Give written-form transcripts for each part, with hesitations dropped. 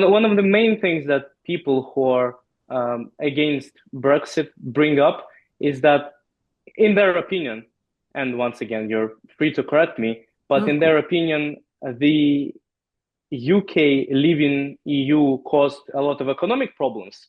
one of the main things that people who are against Brexit bring up is that, in their opinion, and once again, you're free to correct me, but No, in their opinion, the UK leaving EU caused a lot of economic problems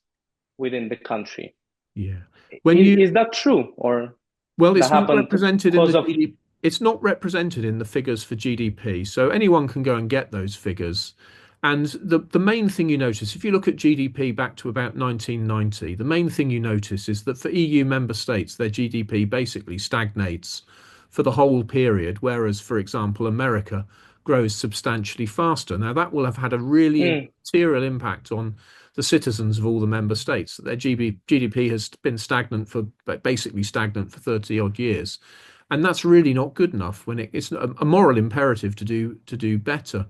within the country. yeah. When you Is that true, or Well, that it's not happened represented in the because of? GDP. It's not represented in the figures for GDP. So anyone can go and get those figures. And the main thing you notice, if you look at GDP back to about 1990, the main thing you notice is that for EU member states, their GDP basically stagnates for the whole period, whereas, for example, America grows substantially faster. Now, that will have had a really Mm, material impact on the citizens of all the member states. Their GDP has been basically stagnant for 30 odd years. And that's really not good enough when it's a moral imperative to do better.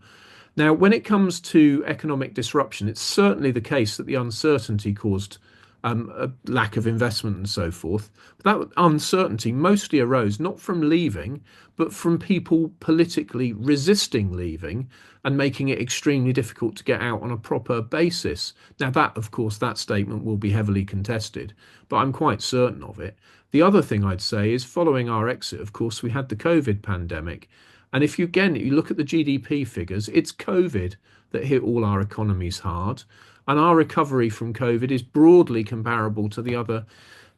Now, when it comes to economic disruption, it's certainly the case that the uncertainty caused a lack of investment and so forth. But that uncertainty mostly arose not from leaving, but from people politically resisting leaving and making it extremely difficult to get out on a proper basis. Now, that, of course, that statement will be heavily contested, but I'm quite certain of it. The other thing I'd say is following our exit, of course, we had the COVID pandemic. And if you again you look at the GDP figures, it's COVID that hit all our economies hard. And our recovery from COVID is broadly comparable to the other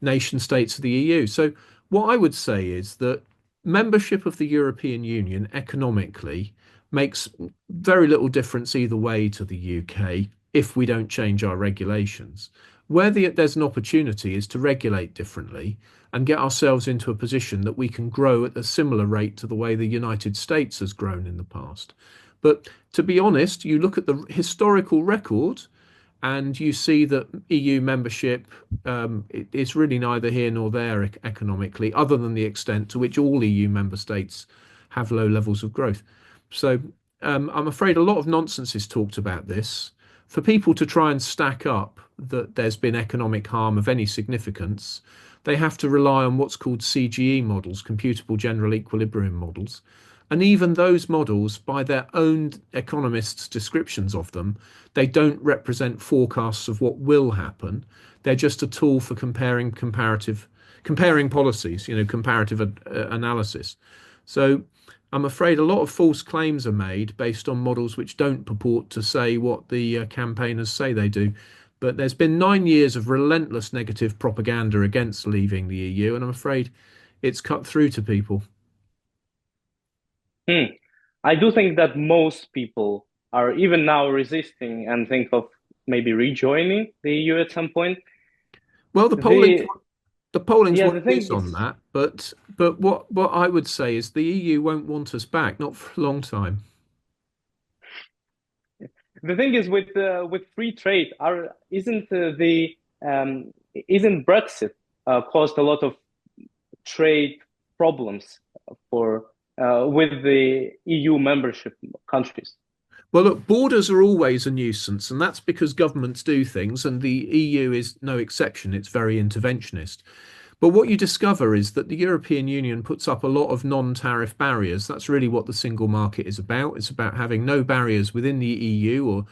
nation states of the EU. So, what I would say is that membership of the European Union economically makes very little difference either way to the UK if we don't change our regulations. There's an opportunity is to regulate differently and get ourselves into a position that we can grow at a similar rate to the way the United States has grown in the past. But to be honest, you look at the historical record and you see that EU membership is really neither here nor there economically, other than the extent to which all EU member states have low levels of growth. So I'm afraid a lot of nonsense is talked about this. For people to try and stack up that there's been economic harm of any significance, they have to rely on what's called CGE models, computable general equilibrium models. And even those models, by their own economists' descriptions of them, they don't represent forecasts of what will happen. They're just a tool for comparing policies, comparative analysis. So I'm afraid a lot of false claims are made based on models which don't purport to say what the campaigners say they do. But there's been 9 years of relentless negative propaganda against leaving the EU, and I'm afraid it's cut through to people. Hmm. I do think that most people are even now resisting and think of maybe rejoining the EU at some point. Well, The the polling's Yeah, what the it thing is on is, that, but what I would say is the EU won't want us back, not for a long time. with free trade, are isn't Brexit caused a lot of trade problems for with the EU membership countries? Well, look, borders are always a nuisance, and that's because governments do things, and the EU is no exception. It's very interventionist. But what you discover is that the European Union puts up a lot of non-tariff barriers. That's really what the single market is about. It's about having no barriers within the EU,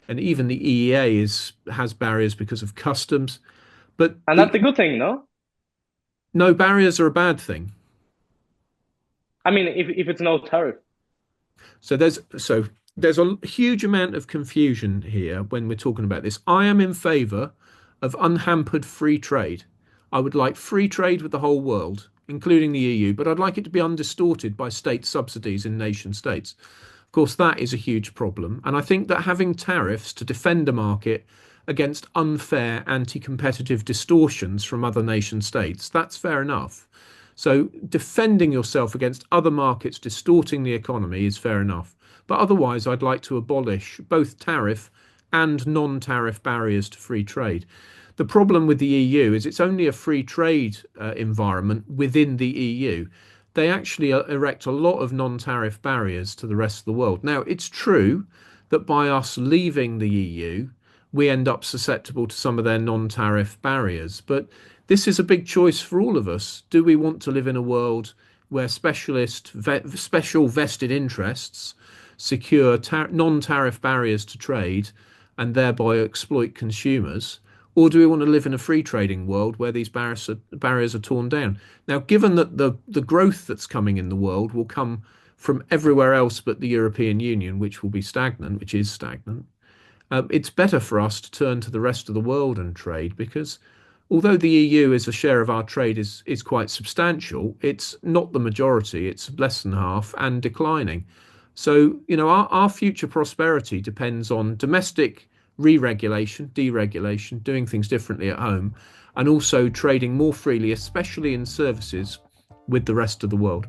and even the EEA has barriers because of customs. But And the that's a good thing, no? no barriers are a bad thing. I mean, if it's no tariff. So there's a huge amount of confusion here when we're talking about this. I am in favour of unhampered free trade. I would like free trade with the whole world, including the EU, but I'd like it to be undistorted by state subsidies in nation states. Of course, that is a huge problem. And I think that having tariffs to defend a market against unfair anti-competitive distortions from other nation states, that's fair enough. So defending yourself against other markets distorting the economy is fair enough. But otherwise, I'd like to abolish both tariff and non-tariff barriers to free trade. The problem with the EU is it's only a free trade environment within the EU. They actually erect a lot of non-tariff barriers to the rest of the world. Now, it's true that by us leaving the EU, we end up susceptible to some of their non-tariff barriers. But this is a big choice for all of us. Do we want to live in a world where special vested interests secure non-tariff barriers to trade and thereby exploit consumers? Or do we want to live in a free trading world where these barriers are torn down? Now, given that the growth that's coming in the world will come from everywhere else but the European Union, which will be stagnant, which is stagnant, it's better for us to turn to the rest of the world and trade, because although the EU is a share of our trade is quite substantial, it's not the majority. It's less than half and declining. So, our future prosperity depends on domestic re-regulation, deregulation, doing things differently at home, and also trading more freely, especially in services, with the rest of the world.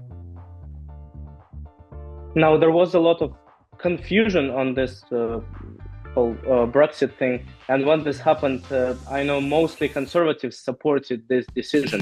Now, there was a lot of confusion on this whole Brexit thing. And when this happened, I know mostly conservatives supported this decision.